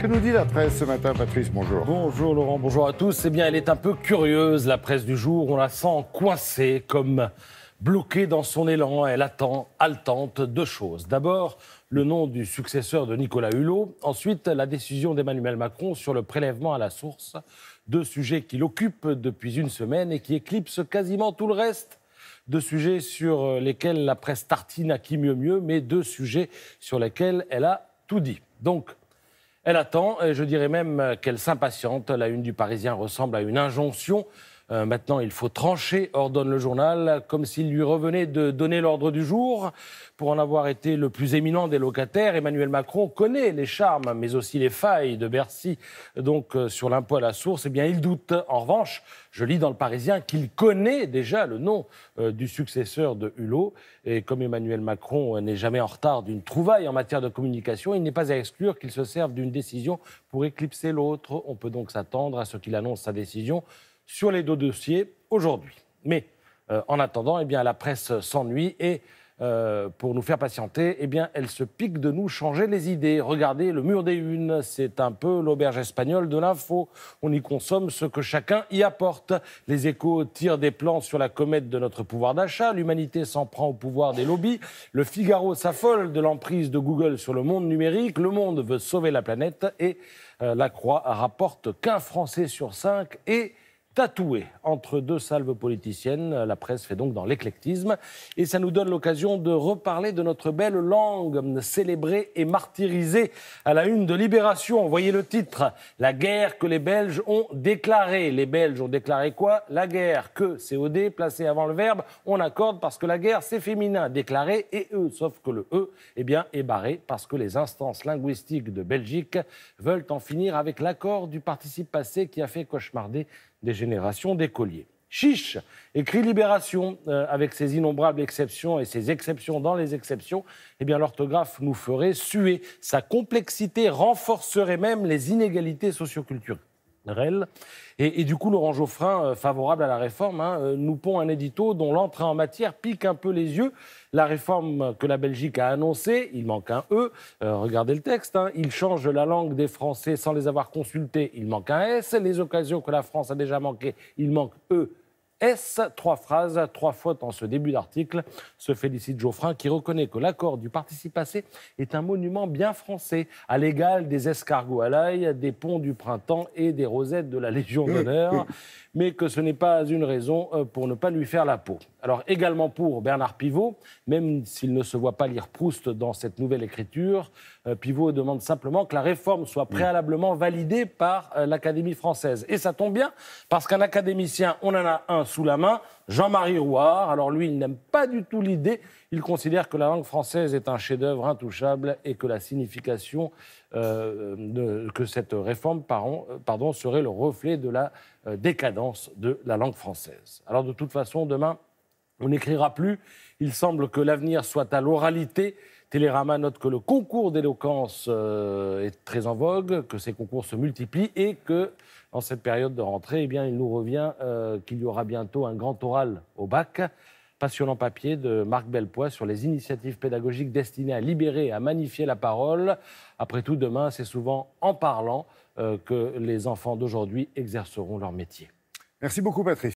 Que nous dit la presse ce matin, Patrice? Bonjour. Bonjour Laurent, bonjour à tous. Eh bien, elle est un peu curieuse, la presse du jour. On la sent coincée, comme bloquée dans son élan. Elle attend, haletante, deux choses. D'abord, le nom du successeur de Nicolas Hulot. Ensuite, la décision d'Emmanuel Macron sur le prélèvement à la source. Deux sujets qui l'occupent depuis une semaine et qui éclipsent quasiment tout le reste. Deux sujets sur lesquels la presse tartine à qui mieux, mais deux sujets sur lesquels elle a tout dit. Donc, elle attend, et je dirais même qu'elle s'impatiente. La une du Parisien ressemble à une injonction. Maintenant, il faut trancher, ordonne le journal, comme s'il lui revenait de donner l'ordre du jour. Pour en avoir été le plus éminent des locataires, Emmanuel Macron connaît les charmes, mais aussi les failles de Bercy. Donc, sur l'impôt à la source, eh bien, il doute. En revanche, je lis dans le Parisien qu'il connaît déjà le nom du successeur de Hulot. Et comme Emmanuel Macron n'est jamais en retard d'une trouvaille en matière de communication, il n'est pas à exclure qu'il se serve d'une décision pour éclipser l'autre. On peut donc s'attendre à ce qu'il annonce sa décision sur les deux dossiers aujourd'hui. Mais en attendant, eh bien, la presse s'ennuie et pour nous faire patienter, eh bien, elle se pique de nous changer les idées. Regardez le mur des unes, c'est un peu l'auberge espagnole de l'info. On y consomme ce que chacun y apporte. Les Échos tirent des plans sur la comète de notre pouvoir d'achat. L'humanité s'en prend au pouvoir des lobbies. Le Figaro s'affole de l'emprise de Google sur le monde numérique. Le Monde veut sauver la planète et La Croix rapporte qu'un Français sur 5 est tatoué entre deux salves politiciennes. La presse fait donc dans l'éclectisme. Et ça nous donne l'occasion de reparler de notre belle langue, célébrée et martyrisée à la une de Libération. Voyez le titre, la guerre que les Belges ont déclarée. Les Belges ont déclaré quoi? La guerre que, COD, placé avant le verbe, on accorde parce que la guerre, c'est féminin, déclaré, et eux. Sauf que le E, eh bien, est barré parce que les instances linguistiques de Belgique veulent en finir avec l'accord du participe passé qui a fait cauchemarder des générations d'écoliers. Chiche, écrit Libération, avec ses innombrables exceptions et ses exceptions dans les exceptions, eh bien l'orthographe nous ferait suer. Sa complexité renforcerait même les inégalités socioculturelles. Et du coup, Laurent Geoffrin, favorable à la réforme, nous pond un édito dont l'entrée en matière pique un peu les yeux. La réforme que la Belgique a annoncée, il manque un E, regardez le texte, il change la langue des Français sans les avoir consultés, il manque un S. Les occasions que la France a déjà manquées, il manque E. S, 3 phrases, 3 fautes en ce début d'article, se félicite Geoffrin qui reconnaît que l'accord du participe passé est un monument bien français, à l'égal des escargots à l'ail, des ponts du printemps et des rosettes de la Légion d'honneur, mais que ce n'est pas une raison pour ne pas lui faire la peau. Alors également pour Bernard Pivot, même s'il ne se voit pas lire Proust dans cette nouvelle écriture, Pivot demande simplement que la réforme soit préalablement validée par l'Académie française. Et ça tombe bien, parce qu'un académicien, on en a un sous la main, Jean-Marie Rouard. Alors lui, il n'aime pas du tout l'idée. Il considère que la langue française est un chef-d'œuvre intouchable et que la signification que cette réforme serait le reflet de la décadence de la langue française. Alors de toute façon, demain, on n'écrira plus. Il semble que l'avenir soit à l'oralité. Télérama note que le concours d'éloquence est très en vogue, que ces concours se multiplient et que, dans cette période de rentrée, eh bien, il nous revient qu'il y aura bientôt un grand oral au bac. Passionnant papier de Marc Belpois sur les initiatives pédagogiques destinées à libérer et à magnifier la parole. Après tout, demain, c'est souvent en parlant que les enfants d'aujourd'hui exerceront leur métier. Merci beaucoup, Patrice.